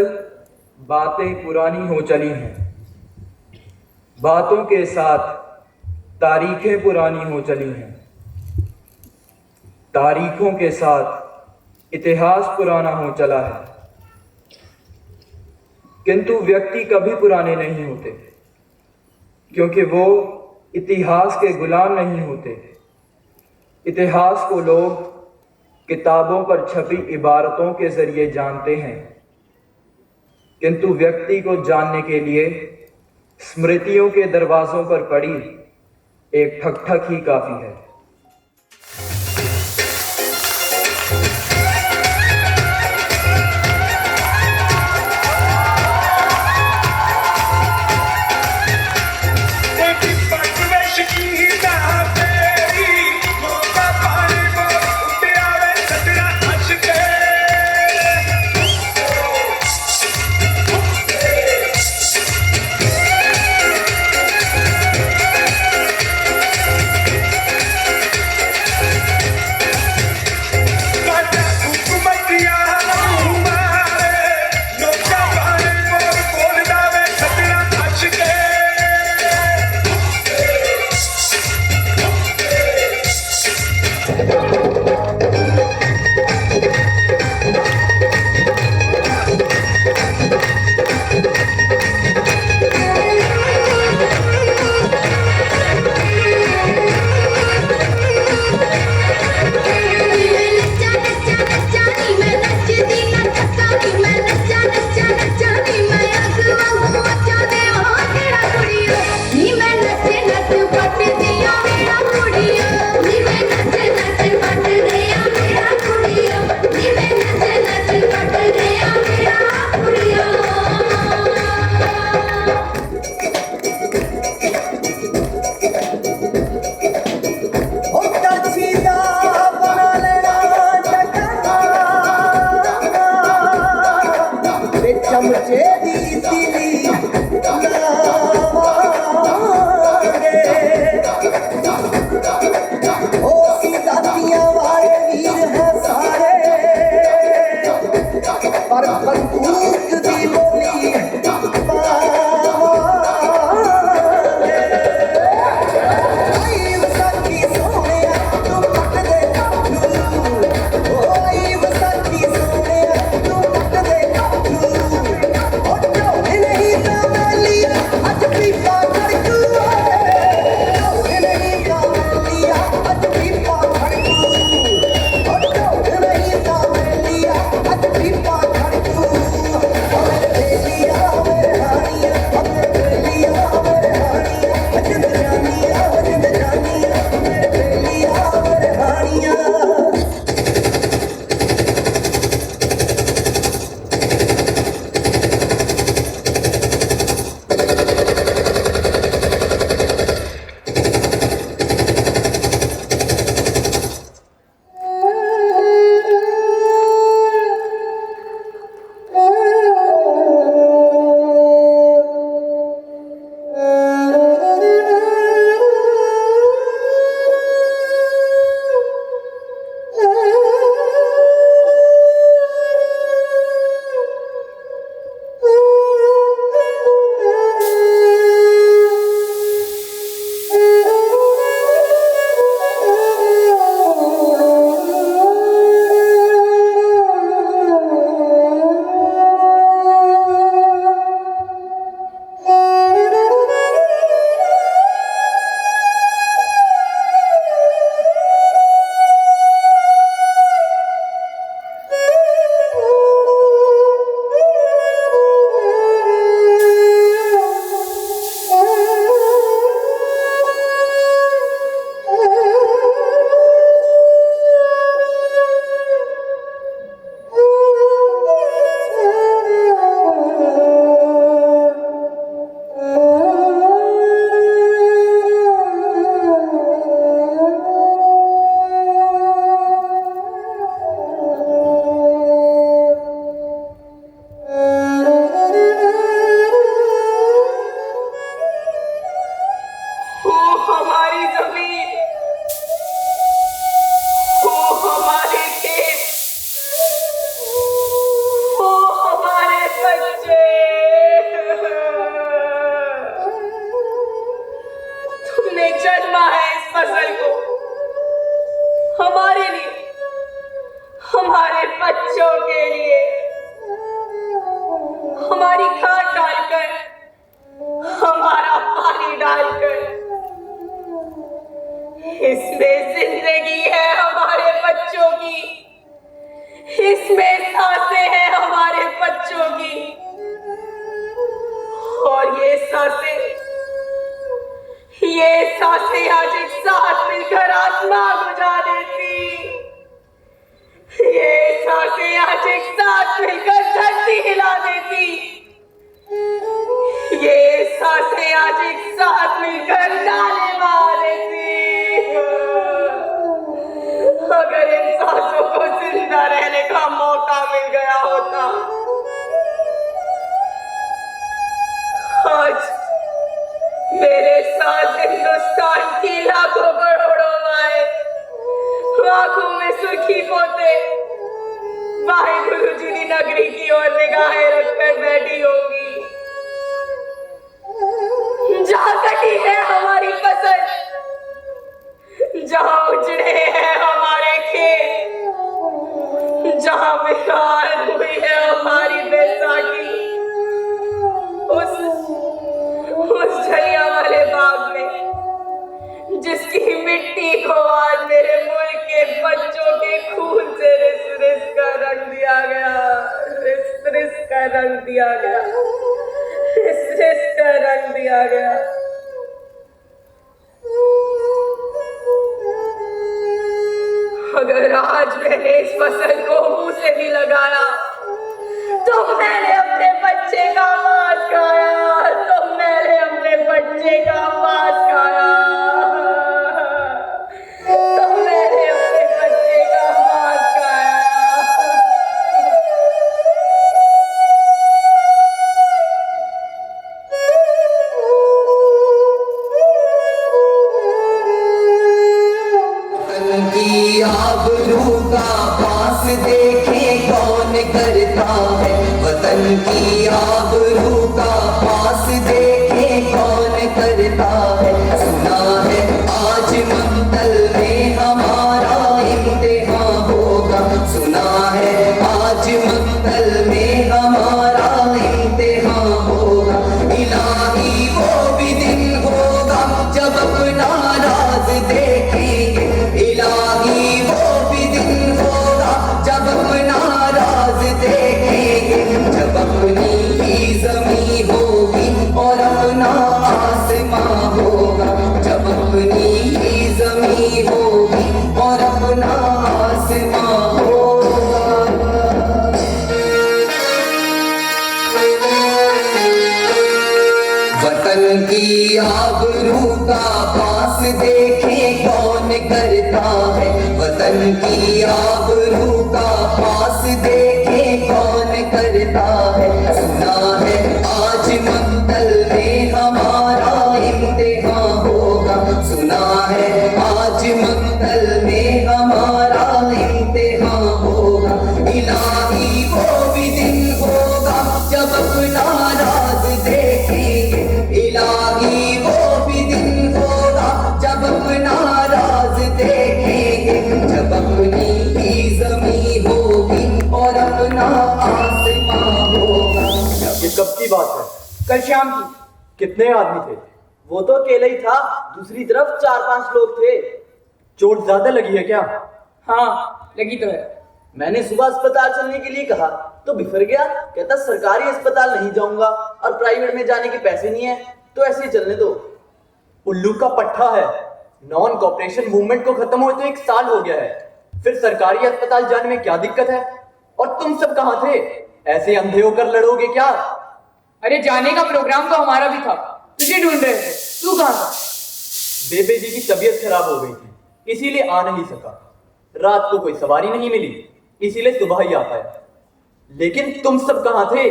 दरअसल बातें पुरानी हो चली हैं, बातों के साथ तारीखें पुरानी हो चली हैं, तारीखों के साथ इतिहास पुराना हो चला है। किंतु व्यक्ति कभी पुराने नहीं होते, क्योंकि वो इतिहास के गुलाम नहीं होते। इतिहास को लोग किताबों पर छपी इबारतों के जरिए जानते हैं, किंतु व्यक्ति को जानने के लिए स्मृतियों के दरवाजों पर पड़ी एक ठक ठक ही काफी है। हमारी खाद डालकर, हमारा पानी डालकर, इसमें जिंदगी है हमारे बच्चों की, इसमें सांसें हैं हमारे बच्चों की। और ये सांसें आज एक साथ मिलकर आसमां बुझा देती, ये सांसें आज एक साथ मिलकर धरती हिला देती, ये सांसें आज एक साथ मिलकर नाले मार देती। अगर इन सांसों को जिंदा रहने का मौका मिल गया होता, आज मेरे साथ हिंदुस्तान की लाखों करोड़ों माए आंखों में सुर्खी पोते वाहिगुरु जी की नगरी की ओर निगाहें रखकर बैठी होगी, जहां कटी है हमारी फसल, जहां उजड़े हैं हमारे खेत, जहां बेकार हुई है हमारी बैसाखी, उस झरिया वाले बाग में जिसकी मिट्टी को आज मेरे मुल्क के बच्चों के खून से रिस कर रंग दिया गया, रिस कर रंग दिया गया, रिस कर रंग दिया गया। अगर आज मैंने इस फसल को मुंह से भी लगाया तो मैंने अपने बच्चे का मांस खाया, तो मैंने अपने बच्चे का मांस खाया, तो मैंने अपने बच्चे का मांस खाया। की आबरू का पास देखे कौन करता है, वतन की आबरू का पास देखे कौन करता है। सुना है आज मंतल में हमारा इम्तिहान होगा, सुना है आज मंतल में हमारा इम्तिहान होगा। इलाही वो भी दिन होगा जब अपना राज देखेंगे, इलाही वो भी दिन होगा जब अपना राज देखेंगे, जब अपनी ही ज़मीं होगी और अपना आसमां होगा, जब अपनी ही ज़मीं होगी और अपना आसमां होगा। वतन की आबरू का पास देखे कौन करता है, वतन की आबरू का पास देखे कौन करता है। सुना है आज मंतल में हमारा इम्तिहान होगा, सुना है आज मंतल में हमारा इम्तिहान होगा। इलाही वो भी दिन होगा जब अपना राज देखेंगे, इलाही वो भी दिन होगा जब अपना राज देखेंगे, जब अपनी ही ज़मीं होगी और अपना आसमां होगा। ये कब की बात है? कल शाम की। कितने आदमी थे? वो तो अकेला ही था, दूसरी तरफ 4-5 लोग थे। चोट ज्यादा लगी है क्या? हाँ लगी तो है। मैंने सुबह अस्पताल चलने के लिए कहा तो बिफर गया, कहता सरकारी अस्पताल नहीं जाऊंगा और प्राइवेट में जाने के पैसे नहीं है, तो ऐसे ही चलने दो। उल्लू का पट्टा है। नॉन कॉपरेशन मूवमेंट को खत्म हुए तो 1 साल हो गया है, फिर सरकारी अस्पताल जाने में क्या दिक्कत है? और तुम सब कहाँ थे? ऐसे अंधे होकर लड़ोगे क्या? अरे जाने का प्रोग्राम तो हमारा भी था, तुझे ढूंढ रहे थे, तू कहाँ था? बेबे जी की तबीयत खराब हो गई थी, इसीलिए आ नहीं सका। रात को कोई सवारी नहीं मिली, इसीलिए सुबह ही आ पाया। लेकिन तुम सब कहाँ थे?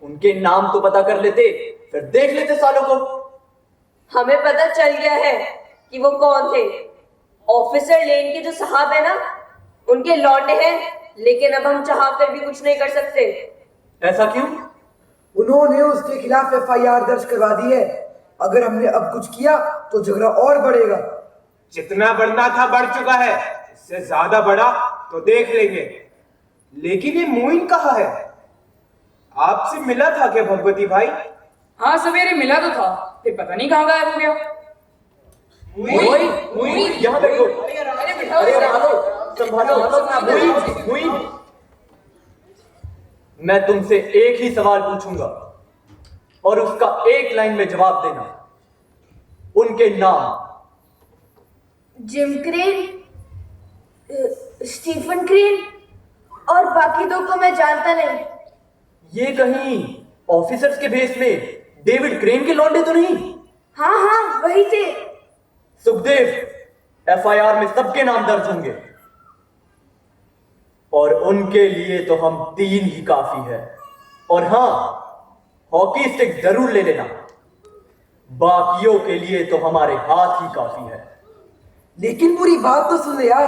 उनके नाम तो पता कर लेते, फिर देख लेते सालों को। हमें पता चल गया है कि वो कौन थे। ऑफिसर लेन के जो साहब है ना, उनके लौंडे हैं, लेकिन अब हम चाह कर भी कुछ नहीं कर सकते। ऐसा क्यों? उन्होंने उसके खिलाफ एफआईआर दर्ज करवा दी है। अगर हमने अब कुछ किया तो झगड़ा और बढ़ेगा। जितना बढ़ना था बढ़ चुका है, इससे ज्यादा बढ़ा तो देख लेंगे। लेकिन ये मोइन कहाँ है? आपसे मिला था क्या भगवती भाई? हाँ सवेरे मिला तो था, फिर पता नहीं कहाँ गायब हो गया। मुई यहाँ बैठो। अरे बिठाओ अरे इसे। संभालो। मुई मैं तुमसे एक ही सवाल पूछूंगा और उसका एक लाइन में जवाब देना। उनके नाम। जिम क्रेन, स्टीफन क्रेन और बाकी दो को मैं जानता नहीं। ये कहीं ऑफिसर्स के भेष में डेविड क्रेन के लौंडे तो नहीं? हाँ हाँ वही थे। सुखदेव, एफआईआर में सबके नाम दर्ज होंगे और उनके लिए तो हम 3 ही काफी है। और हाँ, हॉकी स्टिक जरूर ले लेना, बाकियों के लिए तो हमारे हाथ ही काफी है। लेकिन पूरी बात तो सुन ले यार,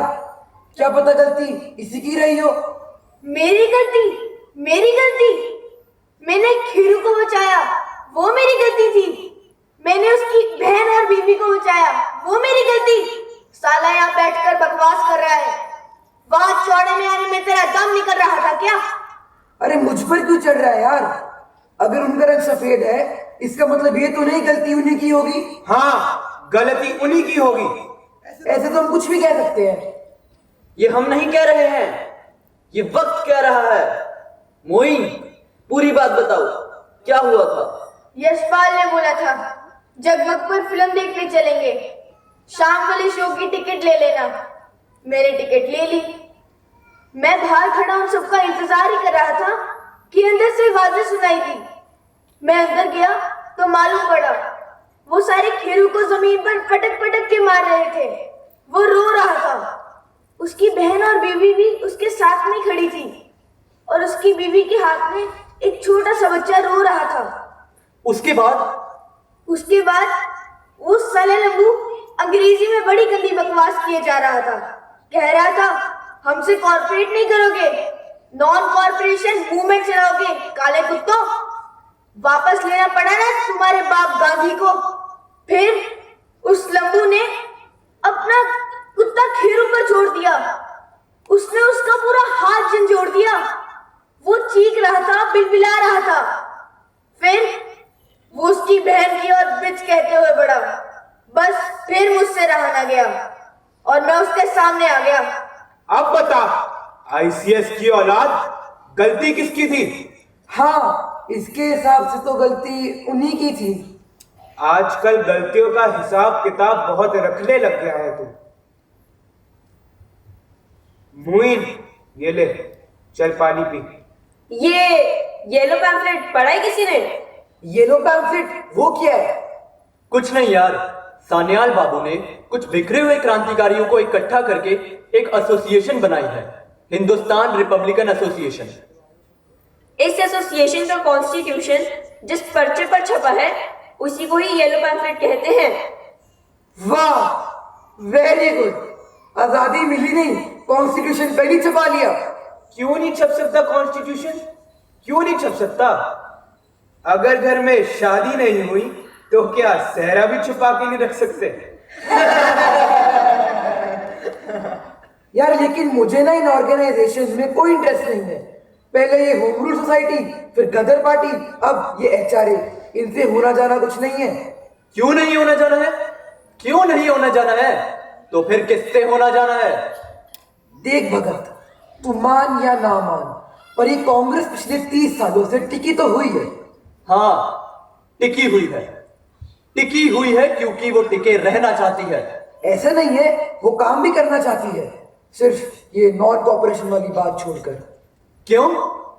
क्या पता गलती इसी की रही हो। मेरी गलती? मेरी गलती? मैंने खीरू को बचाया, वो मेरी गलती थी। मैंने उसकी बहन और बीवी को बचाया, वो मेरी गलती। साला यहाँ बैठकर बकवास कर रहा है। बात चौड़े में आने में तेरा दम निकल रहा था क्या? अरे मुझ पर क्यों चढ़ रहा है यार? अगर उनका रंग सफेद है इसका मतलब ये तो नहीं गलती उन्हीं की होगी। हाँ, गलती उन्हीं की होगी। ऐसे तो हम कुछ भी कह सकते हैं। ये हम नहीं कह रहे हैं, ये वक्त कह रहा है। मोइन, पूरी बात बताओ, क्या हुआ था? यशपाल ने बोला था जगमग पर फिल्म देखने चलेंगे, शाम वाले शो की टिकट ले लेना। मैंने टिकट ले ली। मैं बाहर खड़ा उन सबका इंतजार ही कर रहा था कि अंदर से आवाजें सुनाई दी। मैं अंदर गया तो मालूम पड़ा वो सारे खेरू को जमीन पर पटक पटक के मार रहे थे। वो रो रहा था। उसकी बहन और बीवी भी उसके साथ में खड़ी थी और उसकी बीवी के हाथ में एक छोटा सा बच्चा रो रहा था। उसके बाद वो साले लंबू अंग्रेजी में बड़ी गंदी बकवास किए जा रहा था। कह रहा था हमसे कॉर्पोरेट नहीं करोगे, नॉन कॉर्पोरेशन मूवमेंट चलाओगे, काले कुत्तों। वापस लेना पड़ा ना तुम्हारे बाप गांधी को। फिर उस लंबू ने अपना कुत्ता खीरू पर छोड़ दिया। उसने उसका पूरा हाथ झंझोड़ दिया। वो चीख रहा था, बिलबिला रहा था। फिर वो उसकी बहन की और बिच कहते हुए बढ़ा। बस फिर मुझसे रहा ना गया और मैं उसके सामने आ गया। अब बता, आईसीएस की औलाद, गलती किसकी थी? हाँ, इसके हिसाब से तो गलती उन्हीं की थी। आजकल गलतियों का हिसाब किताब बहुत रखने लग गया है तू। मुइन, ये ले, चल पानी पी। ये येलो पैम्फलेट पढ़ा है किसी ने? येलो पैम्फलेट वो क्या है? कुछ नहीं यार, सान्याल बाबू ने कुछ बिखरे हुए क्रांतिकारियों को इकट्ठा करके एक एसोसिएशन बनाई है, हिंदुस्तान रिपब्लिकन एसोसिएशन। इस एसोसिएशन का कॉन्स्टिट्यूशन जिस पर्चे पर छपा है उसी को ही येलो पैम्फलेट कहते हैं। वाह, वेरी गुड। आजादी मिली नहीं, कॉन्स्टिट्यूशन पहले छपा लिया। क्यों नहीं छप सकता कॉन्स्टिट्यूशन? क्यों नहीं छप सकता? अगर घर में शादी नहीं हुई तो क्या सेहरा भी छुपा के नहीं रख सकते? यार लेकिन मुझे ना इन ऑर्गेनाइजेशन में कोई इंटरेस्ट नहीं है। पहले ये होम रूल सोसाइटी, फिर गदर पार्टी, अब ये एचआरए, इनसे होना जाना कुछ नहीं है। क्यों नहीं होना जाना है? क्यों नहीं होना जाना है? तो फिर किससे होना जाना है? देख भगत, तू मान या ना मान, पर ये कांग्रेस पिछले 30 सालों से टिकी तो हुई है। हाँ, टिकी हुई है। टिकी हुई है क्योंकि वो टिके रहना चाहती है। ऐसा नहीं है, वो काम भी करना चाहती है, सिर्फ ये नॉन कॉपरेशन वाली बात छोड़कर। क्यों?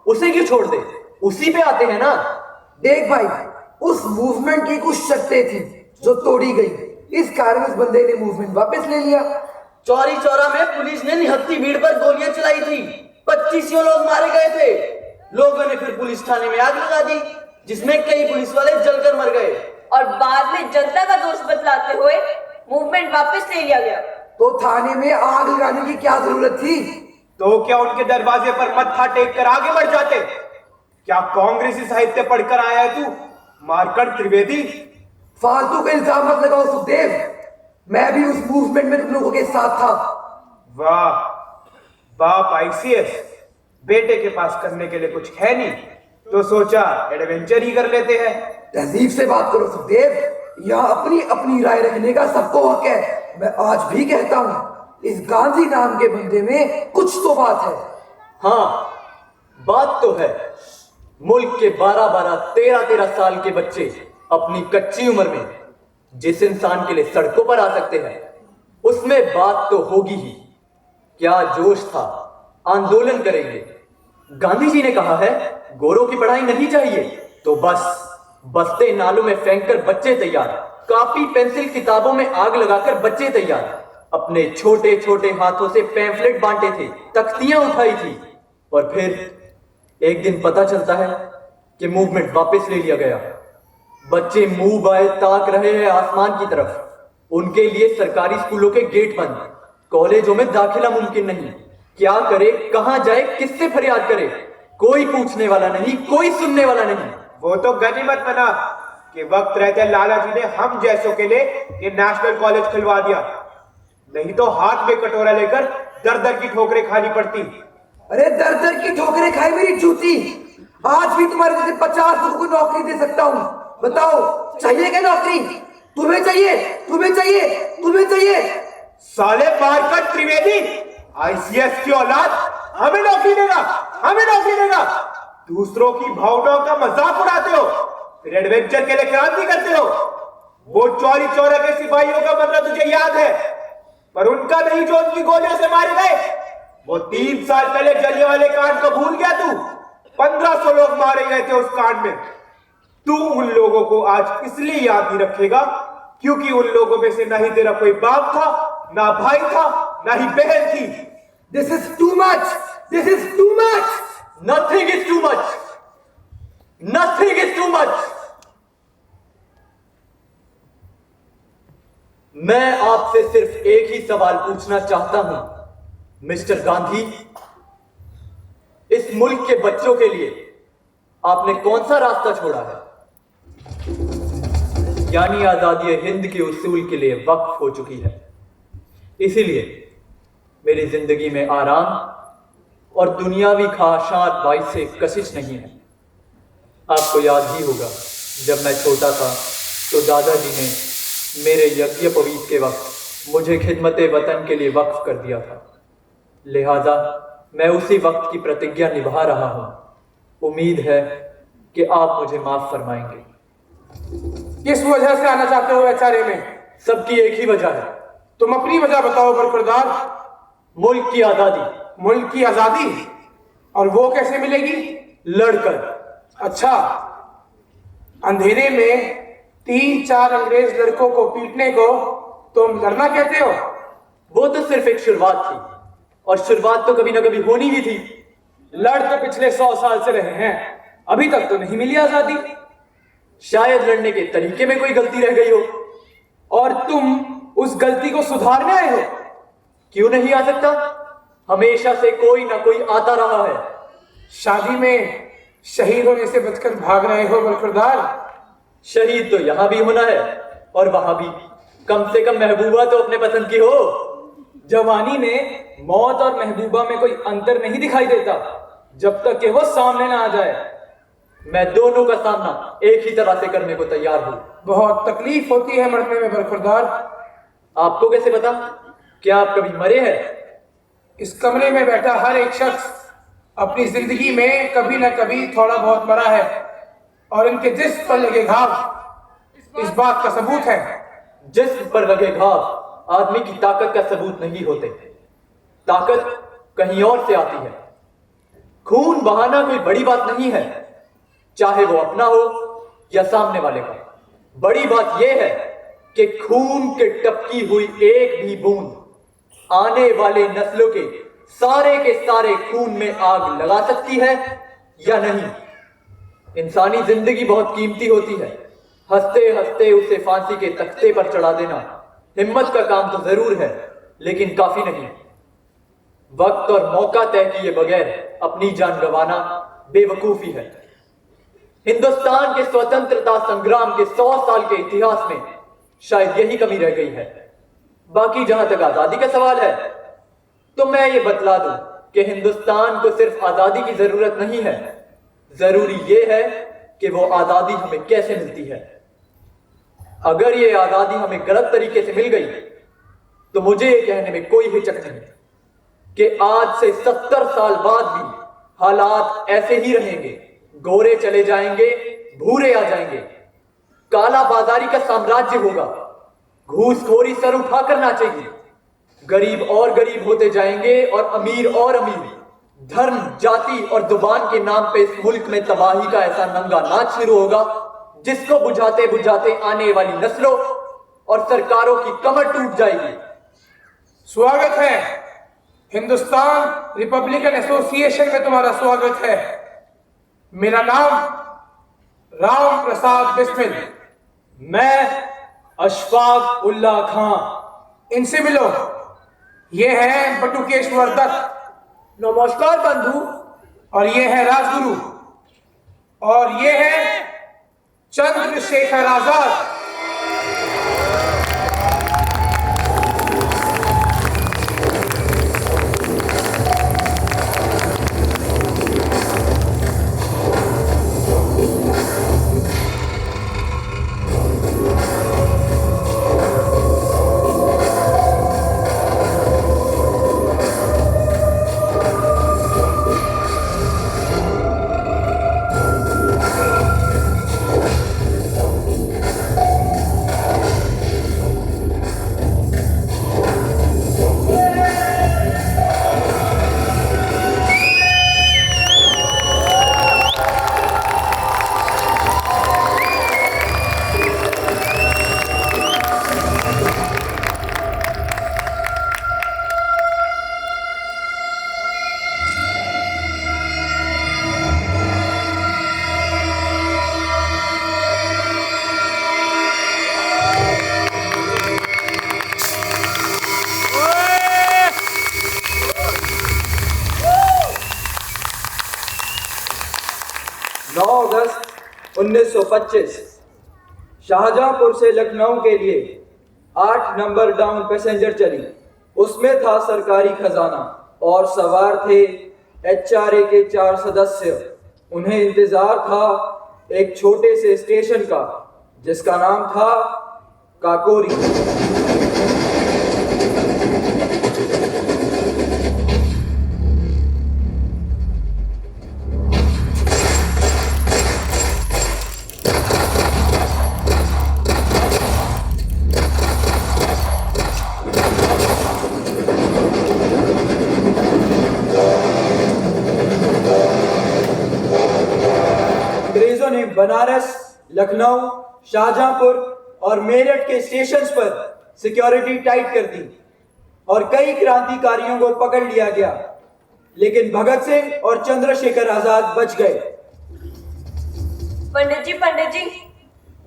उसे क्यों छोड़ दे? उसी पे आते हैं ना। देख भाई, उस मूवमेंट की कुछ शर्तें थी जो तोड़ी गई। इस कारण उस बंदे ने मूवमेंट वापस ले लिया। चौरी चौरा में पुलिस ने निहत्ती भीड़ पर गोलियां चलाई थी। 25 लोग मारे गए थे। लोगों ने फिर पुलिस थाने में आग लगा दी, जिसमें कई पुलिस वाले जलकर मर गए और बाद में जनता का दोष बतलाते हुए मूवमेंट वापस ले लिया गया। तो थाने में आग लगाने की क्या जरूरत थी? तो क्या उनके दरवाजे पर मत्था टेक कर आगे बढ़ जाते? क्या कांग्रेसी साहित्य पढ़कर आया है तू, मारकंड त्रिवेदी? फालतू का इल्जाम मत लगाओ सुखदेव, मैं भी उस मूवमेंट में तुम लोगों के साथ था। वाह, बाप आईसीएस, बेटे के पास करने के लिए कुछ है नहीं, तो सोचा एडवेंचर ही कर लेते हैं। तहजीब से बात करो सुखदेव, यहाँ अपनी अपनी राय रखने का सबको हक है। मैं आज भी कहता हूँ इस गांधी नाम के बंदे में कुछ तो बात है। हाँ, बात तो है। मुल्क के 12-12, 13-13 साल के बच्चे अपनी कच्ची उम्र में जिस इंसान के लिए सड़कों पर आ सकते हैं, उसमें बात तो होगी ही। क्या जोश था, आंदोलन करेंगे। गांधी जी ने कहा है गोरों की पढ़ाई नहीं चाहिए, तो बस बस्ते नालों में फेंककर बच्चे तैयार, कॉपी पेंसिल किताबों में आग लगाकर बच्चे तैयार, अपने छोटे छोटे हाथों से पैम्फलेट बांटे थे, तख्तियां उठाई थी, और फिर एक दिन पता चलता है कि मूवमेंट वापस ले लिया गया। बच्चे मुंह बाए ताक रहे हैं आसमान की तरफ। उनके लिए सरकारी स्कूलों के गेट बंद, कॉलेजों में दाखिला मुमकिन नहीं। क्या करे, कहां जाए, किससे फरियाद करे? कोई पूछने वाला नहीं, कोई सुनने वाला नहीं। वो तो गनीमत बना कि वक्त रहते लाला जी ने हम जैसों के लिए ये नेशनल कॉलेज खुलवा दिया, नहीं तो हाथ में कटोरा लेकर दर दर की ठोकरें खानी पड़ती। अरे दर दर की ठोकरें खाई मेरी जूती। आज भी तुम्हारे जैसे 50 लोगों को नौकरी दे सकता हूँ। बताओ चाहिए क्या नौकरी? तुम्हें चाहिए, तुम्हें चाहिए, तुम्हें चाहिए। साले बारकट त्रिवेदी, आईसीएस की औलाद हमें नौकरी देगा, हमें नौकरी देगा। दूसरों की भावनाओं का मजाक उड़ाते हो, फिर एडवेंचर के लिए क्रांति करते हो। वो चौरी चौरा के सिपाहियों का मतलब तुझे याद है, पर उनका नहीं जो उनकी गोलियों से मारे गए। वो 3 साल पहले जलियांवाले कांड को भूल गया तू? 1500 लोग मारे गए थे उस कांड में। तू उन लोगों को आज इसलिए याद नहीं रखेगा क्योंकि उन लोगों में से ना ही तेरा कोई बाप था, ना भाई था, ना ही बहन थी। This is too much, this is too much. Nothing is too much. Nothing is too much. मैं आपसे सिर्फ एक ही सवाल पूछना चाहता हूं, मिस्टर गांधी। इस मुल्क के बच्चों के लिए आपने कौन सा रास्ता छोड़ा है? यानी आजादी हिंद के उसूल के लिए वक्फ हो चुकी है। इसीलिए मेरी जिंदगी में आराम और दुनियावी ख्वाहिशात बाइस से कशिश नहीं है। आपको याद ही होगा, जब मैं छोटा था तो दादाजी ने मेरे यज्ञोपवीत के वक्त मुझे खिदमत वतन के लिए वक्फ कर दिया था। लिहाजा मैं उसी वक्त की प्रतिज्ञा निभा रहा हूं। उम्मीद है कि आप मुझे माफ फरमाएंगे। किस वजह से आना चाहते हो एचआरए में? सबकी एक ही वजह है। तुम अपनी वजह बताओ बरखुरदार। मुल्क की आजादी। मुल्क की आजादी? और वो कैसे मिलेगी? लड़कर। अच्छा, अंधेरे में 3-4 अंग्रेज लड़कों को पीटने को तुम लड़ना कहते हो? वो तो सिर्फ एक शुरुआत थी, और शुरुआत तो कभी ना कभी होनी ही थी। लड़ तो पिछले 100 साल से रहे हैं, अभी तक तो नहीं मिली आजादी। शायद लड़ने के तरीके में कोई गलती रह गई हो, और तुम उस गलती को सुधारने आए हो। क्यों नहीं आ सकता? हमेशा से कोई ना कोई आता रहा है। शादी में शहीद होने से बचकर भाग रहे हो बरखुरदार। शहीद तो यहां भी होना है, और वहां भी। कम से कम महबूबा तो अपने पसंद की हो। जवानी में मौत और महबूबा में कोई अंतर नहीं दिखाई देता, जब तक कि वो सामने ना आ जाए। मैं दोनों का सामना एक ही तरह से करने को तैयार हूं। बहुत तकलीफ होती है मरने में बरखुरदार। आपको कैसे पता? क्या आप कभी मरे हैं? इस कमरे में बैठा हर एक शख्स अपनी जिंदगी में कभी न कभी थोड़ा बहुत मरा है, और इनके जिस्म पर लगे घाव इस बात का सबूत है। जिस्म पर लगे घाव आदमी की ताकत का सबूत नहीं होते। ताकत कहीं और से आती है। खून बहाना कोई बड़ी बात नहीं है, चाहे वो अपना हो या सामने वाले का। बड़ी बात यह है कि खून के टपकी हुई एक भी बूंद आने वाले नस्लों के सारे खून में आग लगा सकती है या नहीं। इंसानी जिंदगी बहुत कीमती होती है। हंसते हंसते उसे फांसी के तख्ते पर चढ़ा देना हिम्मत का काम तो जरूर है, लेकिन काफी नहीं। वक्त और मौका तय किए बगैर अपनी जान गंवाना बेवकूफी है। हिंदुस्तान के स्वतंत्रता संग्राम के 100 साल के इतिहास में शायद यही कमी रह गई है। बाकी जहां तक आजादी का सवाल है, तो मैं ये बतला दूं कि हिंदुस्तान को सिर्फ आजादी की जरूरत नहीं है, जरूरी ये है कि वो आजादी हमें कैसे मिलती है। अगर ये आजादी हमें गलत तरीके से मिल गई तो मुझे ये कहने में कोई हिचक नहीं कि आज से 70 साल बाद भी हालात ऐसे ही रहेंगे। गोरे चले जाएंगे, भूरे आ जाएंगे, काला बाजारी का साम्राज्य होगा, घूसखोरी सर उठाकर नाचेगी, गरीब और गरीब होते जाएंगे और अमीर, धर्म, जाति और जुबान के नाम पे इस मुल्क में तबाही का ऐसा नंगा नाच शुरू होगा जिसको बुझाते बुझाते आने वाली नस्लों और सरकारों की कमर टूट जाएगी। स्वागत है, हिंदुस्तान रिपब्लिकन एसोसिएशन में तुम्हारा स्वागत है। मेरा नाम राम प्रसाद बिस्मिल। मैं अशफाक उल्ला खां। इनसे मिलो, ये है बटुकेश्वर दत्त। नमस्कार बंधु। और ये है राजगुरु, और ये है चंद्रशेखर आजाद। 1925 शाहजहांपुर से लखनऊ के लिए 8 नंबर डाउन पैसेंजर चली। उसमें था सरकारी खजाना और सवार थे HRA के 4 सदस्य। उन्हें इंतजार था एक छोटे से स्टेशन का जिसका नाम था काकोरी। अंग्रेजों ने बनारस, लखनऊ, शाहजहांपुर और मेरठ के स्टेशंस पर सिक्योरिटी टाइट कर दी और कई क्रांतिकारियों को पकड़ लिया गया, लेकिन भगत सिंह और चंद्रशेखर आजाद बच गए। पंडित जी,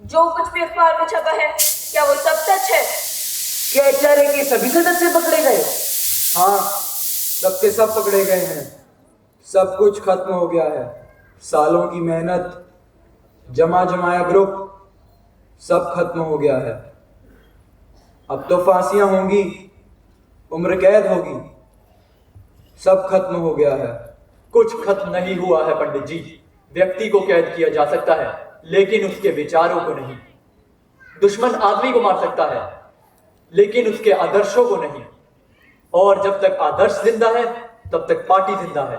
जो कुछ भी अखबार में छपा है क्या वो सब सच है? क्या HRA के सभी सदस्य पकड़े गए? हाँ, सबके सब पकड़े गए हैं। सब कुछ खत्म हो गया है। सालों की मेहनत, जमा जमाया ग्रुप, सब खत्म हो गया है। अब तो फांसियां होंगी, उम्र कैद होगी, सब खत्म हो गया है। कुछ खत्म नहीं हुआ है पंडित जी। व्यक्ति को कैद किया जा सकता है लेकिन उसके विचारों को नहीं। दुश्मन आदमी को मार सकता है लेकिन उसके आदर्शों को नहीं। और जब तक आदर्श जिंदा है तब तक पार्टी जिंदा है।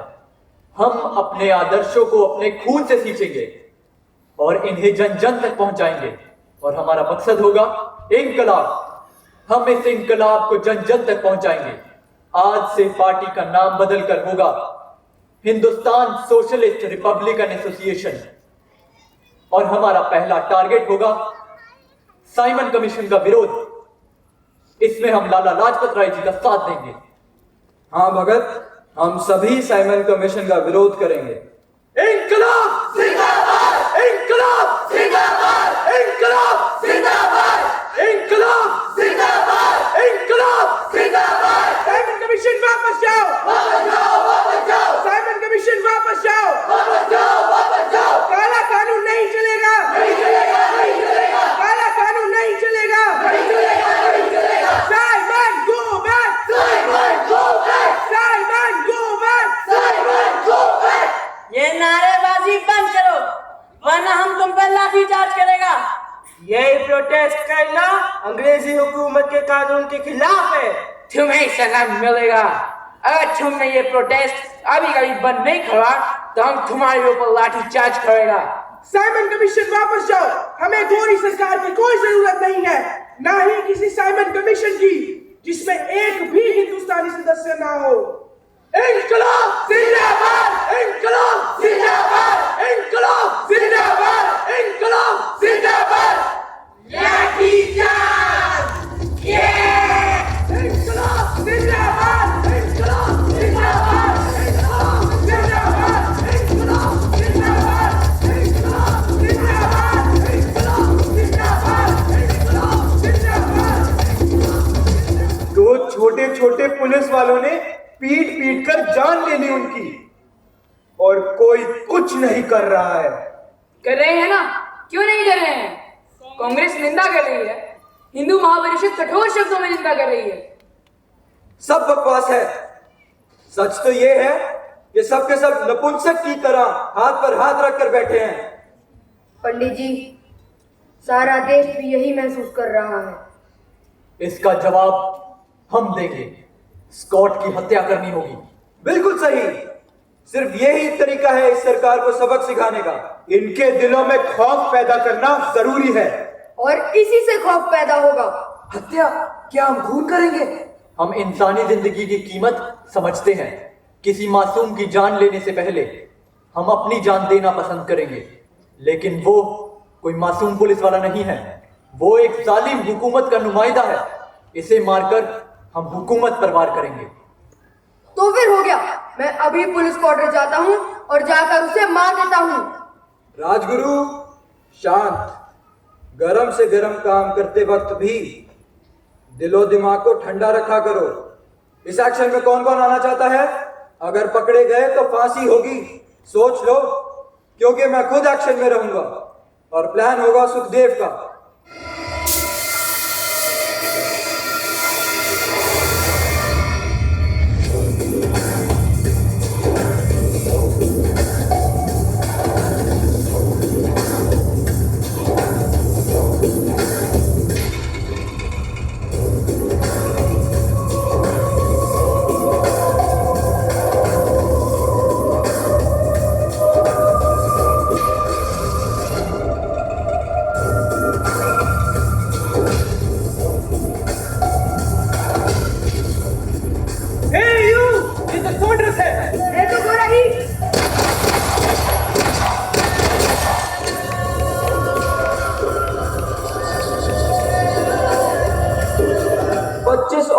हम अपने आदर्शों को अपने खून से सींचेंगे और इन्हें जन जन तक पहुंचाएंगे और हमारा मकसद होगा इंकलाब। हम इस इंकलाब को जन जन तक पहुंचाएंगे। आज से पार्टी का नाम बदलकर होगा हिंदुस्तान सोशलिस्ट रिपब्लिकन एसोसिएशन और हमारा पहला टारगेट होगा साइमन कमीशन का विरोध। इसमें हम लाला लाजपत राय जी का साथ देंगे। हाँ भगत, हम सभी साइमन कमीशन का विरोध करेंगे। इंकलाब जिंदाबाद, इंकलाब जिंदाबाद, इंकलाब जिंदाबाद, इंकलाब जिंदाबाद, इंकलाब जिंदाबाद। साइमन कमीशन वापस जाओ, वापस जाओ, वापस जाओ, साइमन कमीशन वापस जाओ, वापस जाओ, वापस जाओ। काला कानून नहीं चलेगा, नहीं चलेगा, नहीं चलेगा, काला कानून नहीं चलेगा, नहीं चलेगा, नहीं चलेगा। Simon go back, Simon go back, Simon go back. Simon go back. ये नारेबाजी बंद हम पर लाठीचार्ज करेगा। यही प्रोटेस्ट करना अंग्रेजी हुकूमत के कानून के खिलाफ है। तुम्हें सजा मिलेगा। अगर तुमने ये प्रोटेस्ट अभी कभी बंद नहीं करा तो हम तुम्हारे ऊपर लाठीचार्ज करेगा। साइमन कमीशन वापस जाओ। हमें गोरी सरकार की कोई जरूरत नहीं है, ना ही किसी साइमन कमीशन की जिसमें एक भी हिंदुस्तानी सदस्य ना हो। इंकलाब जिंदाबाद, इंकलाब जिंदाबाद, इंकलाब जिंदाबाद, इंकलाब जिंदाबाद। लाठीचार्ज ये इंकलाब जिंदाबाद, इंकलाब जिंदाबाद, इंकलाब जिंदाबाद, इंकलाब जिंदाबाद, इंकलाब जिंदाबाद, इंकलाब जिंदाबाद, इंकलाब जिंदाबाद। दो छोटे छोटे पुलिस वालों ने पीट पीट कर जान ले ली उनकी, और कोई कुछ नहीं कर रहा है। कर रहे हैं ना, क्यों नहीं कर रहे हैं? कांग्रेस निंदा कर रही है, हिंदू महापरिषद कठोर शब्दों में निंदा कर रही है। सब बकवास है। सच तो ये है कि सब के सब नपुंसक की तरह हाथ पर हाथ रखकर बैठे हैं। पंडित जी, सारा देश भी यही महसूस कर रहा है। इसका जवाब हम देंगे। स्कॉट की हत्या करनी होगी। बिल्कुल सही। सिर्फ यही तरीका है इस सरकार को सबक सिखाने का। इनके दिलों में खौफ पैदा करना जरूरी है, और इसी से खौफ पैदा होगा। हत्या? क्या हम खून करेंगे? हम इंसानी जिंदगी की कीमत समझते हैं। किसी मासूम की जान लेने से पहले हम अपनी जान देना पसंद करेंगे, लेकिन वो कोई मासूम पुलिस वाला नहीं है। वो एक जालिम हुकूमत का नुमाइंदा है। इसे मारकर हम हुकूमत पर वार करेंगे। तो फिर हो गया, मैं अभी पुलिस क्वार्टर जाता हूँ और जाकर उसे मार देता हूँ। राजगुरु शांत। गरम से गरम काम करते वक्त भी दिलो दिमाग को ठंडा रखा करो। इस एक्शन में कौन कौन आना चाहता है? अगर पकड़े गए तो फांसी होगी, सोच लो, क्योंकि मैं खुद एक्शन में रहूंगा और प्लान होगा सुखदेव का।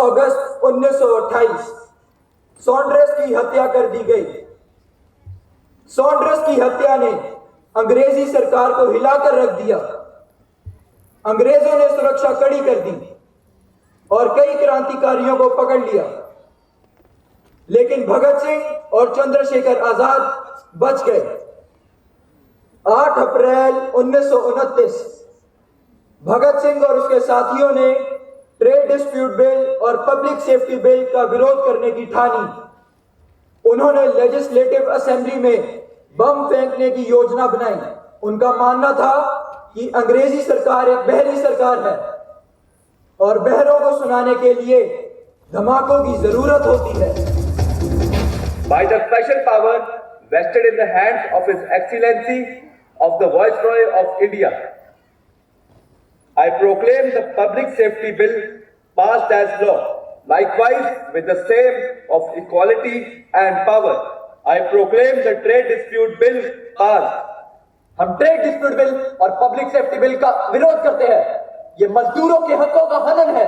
अगस्त 1928 सॉन्ड्रेस की हत्या कर दी गई। सॉन्ड्रेस की हत्या ने अंग्रेजी सरकार को हिलाकर रख दिया। अंग्रेजों ने सुरक्षा कड़ी कर दी और कई क्रांतिकारियों को पकड़ लिया, लेकिन भगत सिंह और चंद्रशेखर आजाद बच गए। 8 अप्रैल 1929 भगत सिंह और उसके साथियों ने ट्रेड डिस्प्यूट बिल और पब्लिक सेफ्टी बिल का विरोध करने की ठानी। उन्होंने लेजिस्लेटिव असेंबली में बम फेंकने की योजना बनाई। उनका मानना था कि अंग्रेजी सरकार एक बहरी सरकार है और बहरों को सुनाने के लिए धमाकों की जरूरत होती है। By the special power vested in the hands of His Excellency of the Viceroy of India, I proclaim the Public Safety Bill passed as law. Likewise, with the same of equality and power, I proclaim the Trade Dispute Bill passed. हम trade dispute bill और public safety bill का विरोध करते हैं। ये मजदूरों के हकों का हनन है।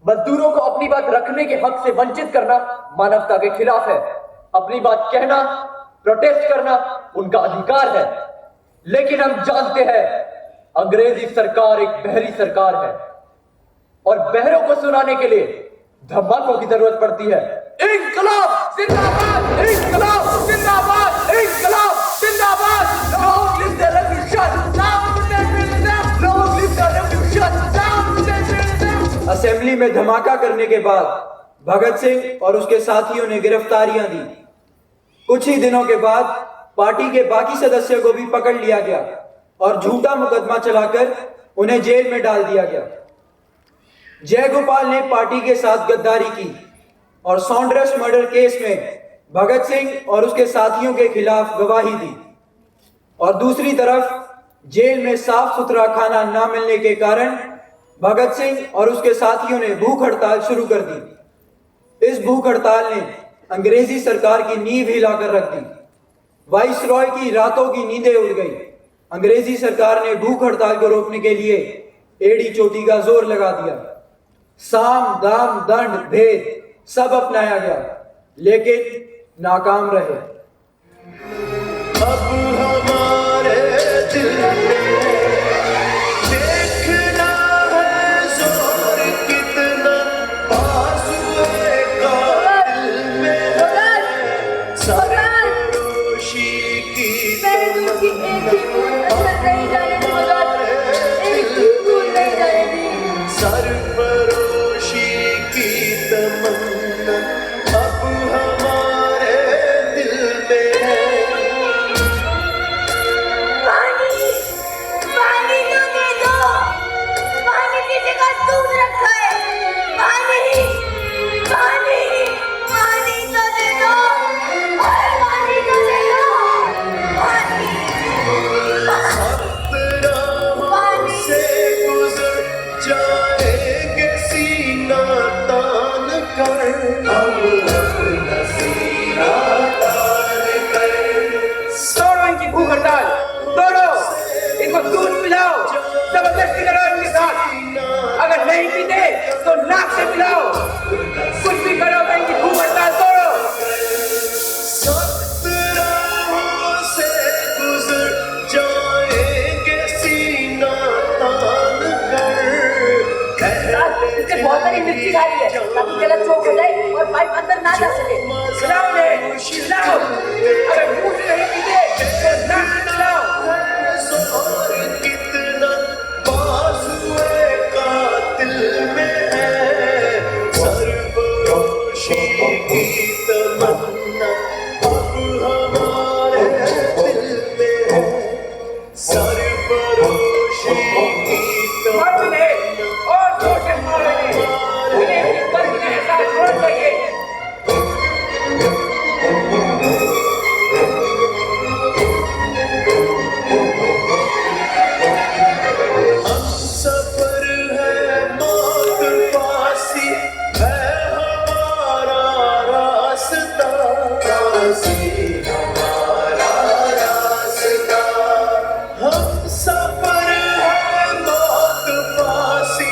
मजदूरों को अपनी बात रखने के हक से वंचित करना मानवता के खिलाफ है। अपनी बात कहना, प्रोटेस्ट करना उनका अधिकार है। लेकिन हम जानते हैं अंग्रेजी सरकार एक बहरी सरकार है और बहरों को सुनाने के लिए धमाकों की जरूरत पड़ती है। इंकलाब जिंदाबाद, इंकलाब जिंदाबाद, इंकलाब जिंदाबाद। Long live the revolution! Long live the revolution! Assembly में धमाका करने के बाद भगत सिंह और उसके साथियों ने गिरफ्तारियां दी। कुछ ही दिनों के बाद पार्टी के बाकी सदस्यों को भी पकड़ लिया गया। और झूठा मुकदमा चलाकर उन्हें जेल में डाल दिया गया। जयगोपाल ने पार्टी के साथ गद्दारी की और सॉन्डर्स मर्डर केस में भगत सिंह और उसके साथियों के खिलाफ गवाही दी, और दूसरी तरफ जेल में साफ सुथरा खाना न मिलने के कारण भगत सिंह और उसके साथियों ने भूख हड़ताल शुरू कर दी। इस भूख हड़ताल ने अंग्रेजी सरकार की नींव हिलाकर रख दी। वाइसरॉय की रातों की नींदें उड़ गई। अंग्रेजी सरकार ने भूख हड़ताल को रोकने के लिए एड़ी चोटी का जोर लगा दिया। साम दाम दंड भेद सब अपनाया गया, लेकिन नाकाम रहे। अब हमारे दिल में देखना है जोर कितना आंसुए का दिल में सरफरोशी की सरफरोशी की तमन्ना अब हमारे दिल में है। पानी तो दे दो, पानी की जगह दूध रखा है। पानी पानी पानी तो दे दो, और पानी तो दे दो, पानी पानी से गुजर जाएंगे सीना तान कर, हम अपना सीना तान कर। तोड़ो इनकी भूख हड़ताल, तोड़ो, इनको दूध पिलाओ, जबरदस्ती करो इनके साथ। अगर नहीं पीते तो नाक से पिलाओ, कुछ भी करो, इनकी भूख हड़ताल तोड़ो। सख्त राहों से गुजर जाएंगे सीना तान कर। इससे बहुत सारी मिर्ची खा ली है ताकि गला चौक हो जाए और पाइप अंदर ना जा सके। पिलाओ ने, पिलाओ। अगर मुंह से नहीं पीते तो नाक से पिलाओ। जोर कितना बाजुए कातिल में है, सरफरोशी की तमन्ना अब हमारे दिल में है, सरफरोशी की मारो इन्हें, और जोर से मारो इन्हें। इन्हें बस इन्हें एहसास होना चाहिए। सफर है मौत फांसी है हमारा रास्ता, फांसी हमारा रास्ता। हम सफर है मौत फांसी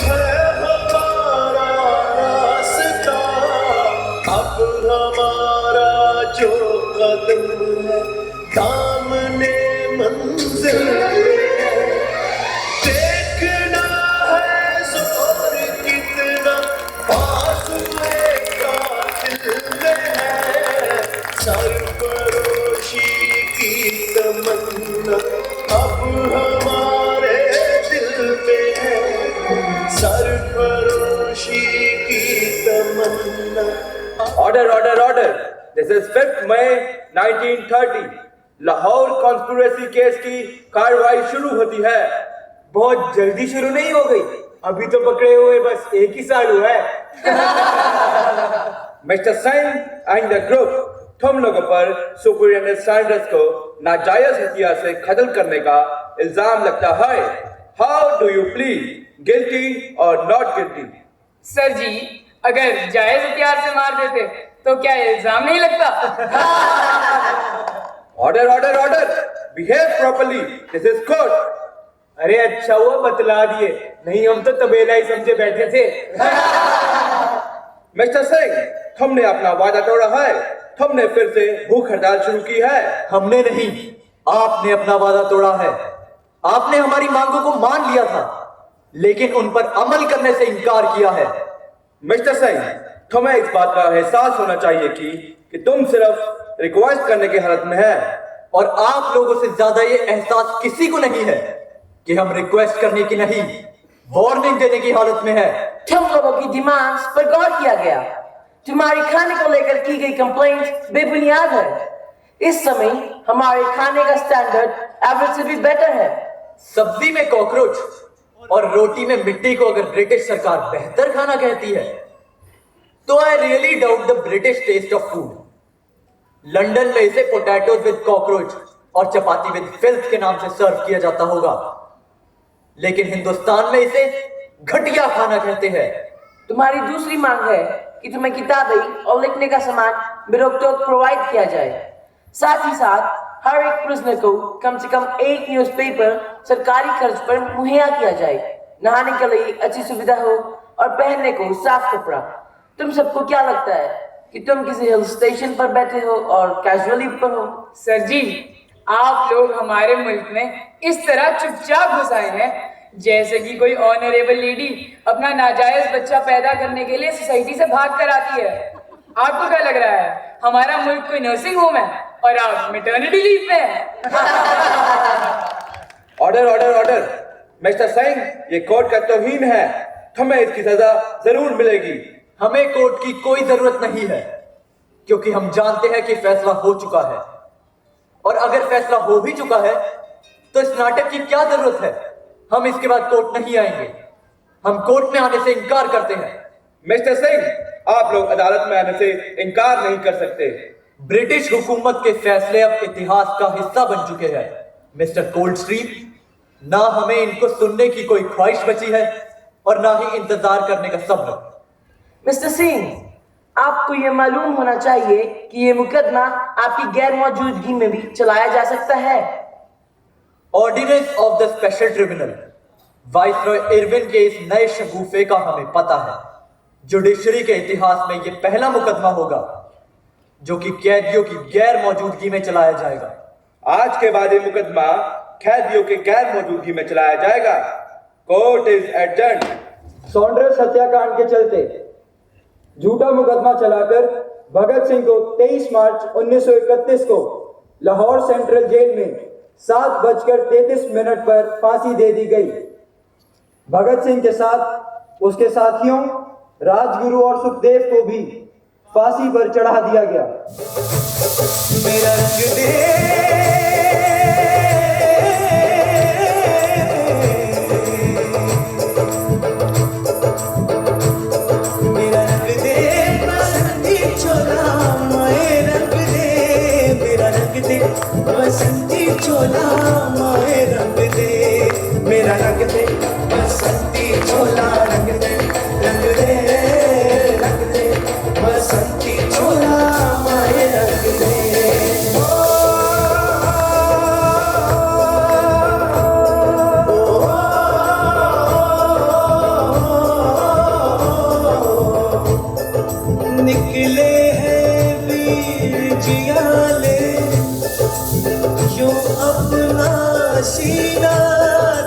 है हमारा रास्ता, अब हमारा जो कदम है सामने मंजिल है। देखना है जोर कितना आंसुए का दिल में है, सरफरोशी की तमन्ना अब हमारे दिल में है, सरफरोशी की तमन्ना। Order, order, order. This is 5th May 1930. Lahore conspiracy case की कार्रवाई शुरू होती है। बहुत जल्दी शुरू नहीं हो गई, अभी तो पकड़े हुए बस 1 ही साल हुआ है। Mister Singh and the group, तुम लोगों पर सुपरिटेंडेंट सैंडर्स को नाजायज हथियार से कत्ल करने का इल्जाम लगता है। How do you plead, guilty और नॉट गिल्टी? सर जी, अगर जायज हथियार से मार देते तो क्या इल्जाम नहीं लगता? Order, order, order. Behave properly, this is court. अरे अच्छा हुआ बतला दिए, नहीं हम तो तबेला ही समझे बैठे थे। मिस्टर सिंह, तुमने अपना वादा तोड़ा है। तुमने फिर से भूख हड़ताल शुरू की है। हमने नहीं, आपने अपना वादा तोड़ा है। आपने हमारी मांगों को मान लिया था, लेकिन उन पर अमल करने से इनकार किया है। मिस्टर सिंह, तुम्हें इस बात का एहसास होना चाहिए कि तुम सिर्फ रिक्वेस्ट करने की हालत में है, और आप लोगों से ज्यादा ये एहसास किसी को नहीं है कि हम रिक्वेस्ट करने की नहीं, वार्निंग देने की हालत में है। तुम लोगों की डिमांड्स पर गौर किया गया। तुम्हारे खाने को लेकर की गई कंप्लेंट बेबुनियाद है। इस समय हमारे खाने का स्टैंडर्ड एवरेज से भी बेटर है। सब्जी में कॉकरोच और रोटी में मिट्टी को अगर ब्रिटिश सरकार बेहतर खाना कहती है तो I really doubt the British taste of food. London में इसे पोटैटोज विद कॉकरोच और चपाती विद फिल्थ के नाम से सर्व किया जाता होगा, लेकिन हिंदुस्तान में इसे घटिया खाना कहते हैं। तुम्हारी दूसरी मांग है कि तुम्हें किताबें और लिखने का सामान बेरोक-टोक प्रोवाइड किया जाए। साथ ही साथ हर एक प्रिजनर को कम से कम एक न्यूज़पेपर सरकारी खर्च पर मुहैया किया जाए, नहाने के लिए अच्छी सुविधा हो और पहनने को साफ कपड़ा। तुम सबको क्या लगता है कि तुम किसी हिल स्टेशन पर बैठे हो और कैजुअली ऊपर हो? सर जी, आप लोग हमारे मुल्क में इस तरह चुपचाप घुस आए हैं जैसे कि कोई ऑनरेबल लेडी अपना नाजायज बच्चा पैदा करने के लिए सोसाइटी से भाग कर आती है। आपको क्या लग रहा है हमारा मुल्क कोई नर्सिंग होम है और आप मैटरनिटी लीव पे हैं? Order order order. Mister Singh, ये कोर्ट का तौहीन है, हमें इसकी सजा जरूर मिलेगी। हमें कोर्ट की कोई जरूरत नहीं है क्योंकि हम जानते हैं कि फैसला हो चुका है, और अगर फैसला हो भी चुका है तो इस नाटक की क्या जरूरत है। हम इसके बाद कोर्ट नहीं आएंगे, हम कोर्ट में आने से इनकार करते हैं। मिस्टर सिंह, आप लोग अदालत में आने से इनकार नहीं कर सकते। ब्रिटिश हुकूमत के फैसले अब इतिहास का हिस्सा बन चुके हैं मिस्टर कोल्ड स्ट्रीम। ना हमें इनको सुनने की कोई ख्वाहिश बची है और ना ही इंतजार करने का सब्र। मिस्टर सिंह, आपको यह मालूम होना चाहिए कि यह मुकदमा आपकी गैर मौजूदगी में भी चलाया जा सकता है। Ordinance of the special tribunal viceroy Irwin के इस नए शगुफे का हमें पता है। जुडिशरी के इतिहास में यह पहला मुकदमा होगा जो कि कैदियों की गैर मौजूदगी में चलाया जाएगा। आज के बाद ये मुकदमा कैदियों के गैर मौजूदगी में चलाया जाएगा। Court is adjourned. सॉन्ड्रेस हत्याकांड के चलते झूठा मुकदमा चलाकर भगत सिंह को 23 मार्च 1931 को लाहौर सेंट्रल जेल में 7:33 पर फांसी दे दी गई। भगत सिंह के साथ उसके साथियों राजगुरु और सुखदेव को भी फांसी पर चढ़ा दिया गया। मेरा रंग दे, मेरा रंग दे बसंती चोला, माए रंग दे, मेरा रंग दे बसंती चोला, माए रंग दे, मेरा रंग दे बसंती चोला, रंग दे, रंग दे, रंग दे बसंती चोला, माए रंग दे। निकले हैं वीर जियाले यूं अपना सीना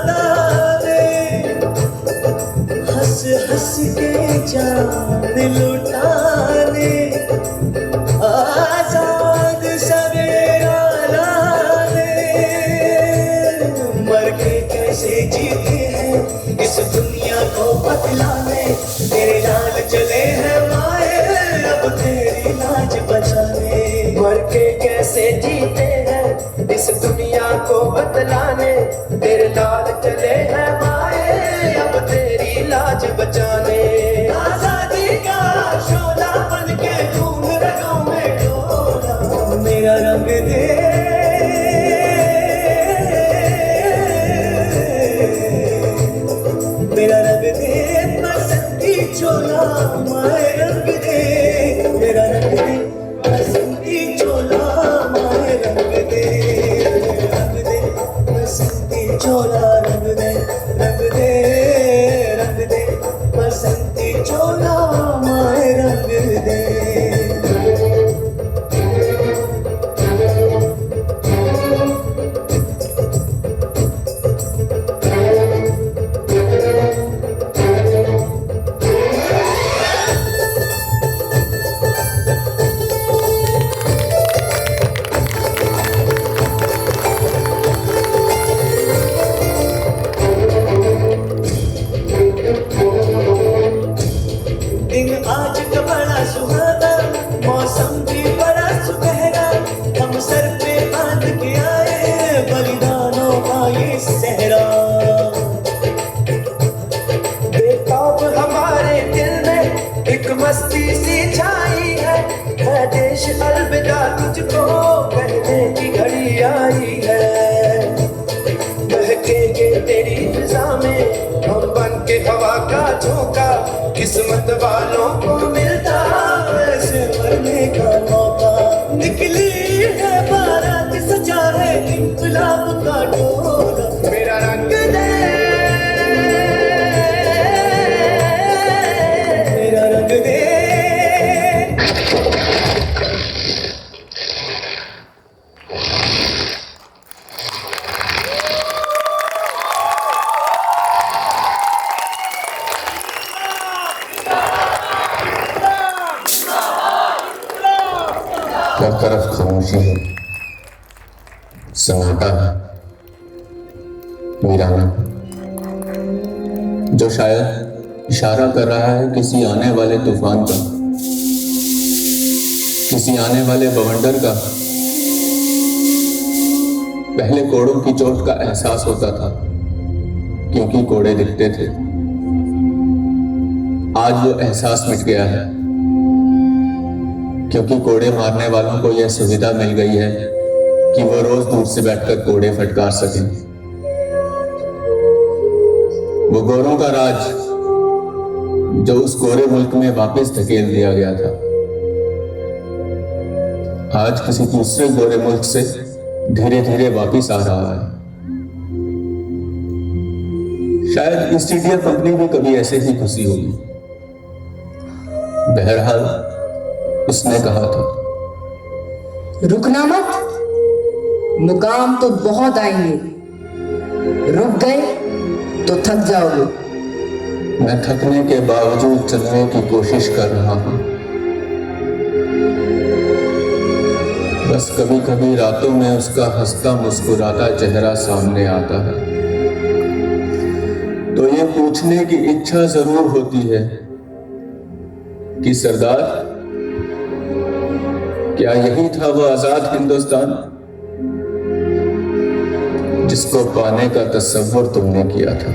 तारे, हंस हंस के जान लुटाने, आजाद सवेरा लाने, मर के कैसे जीते हैं इस दुनिया को बतलाने, तेरे लाल चले हैं माए अब तेरी लाज बचाने, मर के कैसे जीते हैं इस दुनिया को बतलाने, तेरे लाल चले हैं माए अब तेरी लाज बचाने। आजादी का शोला बन के खून रगों में डोला, मेरा रंग दे, मेरा रंग दे बसंती चोला, माए रंग दे, मेरा रंग दे बसंती चोला, माए रंग दे, रंग दे बसंती चोला, रंग दे, रंग दे, रंग दे बसंती चोला, माए रंग दे। तेरी फिजा में हम बन के हवा का झोंका, किस्मत वालों को मिलता ऐसे मरने का मौका। निकली है बारात, सजा है इंकलाब का डोला, मेरा रंग दे, मेरा रंग दे। हर तरफ खामोशी है, सन्नाटा है, वीराना, जो शायद इशारा कर रहा है किसी आने वाले तूफान का, किसी आने वाले बवंडर का। पहले कोड़ों की चोट का एहसास होता था क्योंकि कोड़े दिखते थे। आज वो एहसास मिट गया है क्योंकि कोड़े मारने वालों को यह सुविधा मिल गई है कि वो रोज दूर से बैठकर कोड़े फटकार सकें। वो गोरों का राज जो उस गोरे मुल्क में वापस धकेल दिया गया था, आज किसी दूसरे गोरे मुल्क से धीरे धीरे वापस आ रहा है। शायद ईस्ट इंडिया कंपनी भी कभी ऐसे ही खुशी होगी। बहरहाल उसने कहा था, रुकना मत, मुकाम तो बहुत आएंगे, रुक गए तो थक जाओगे। मैं थकने के बावजूद चलने की कोशिश कर रहा हूं। बस कभी कभी रातों में उसका हंसता मुस्कुराता चेहरा सामने आता है तो ये पूछने की इच्छा जरूर होती है कि सरदार, क्या यही था वो आजाद हिंदुस्तान जिसको पाने का तस्वुर तुमने किया था?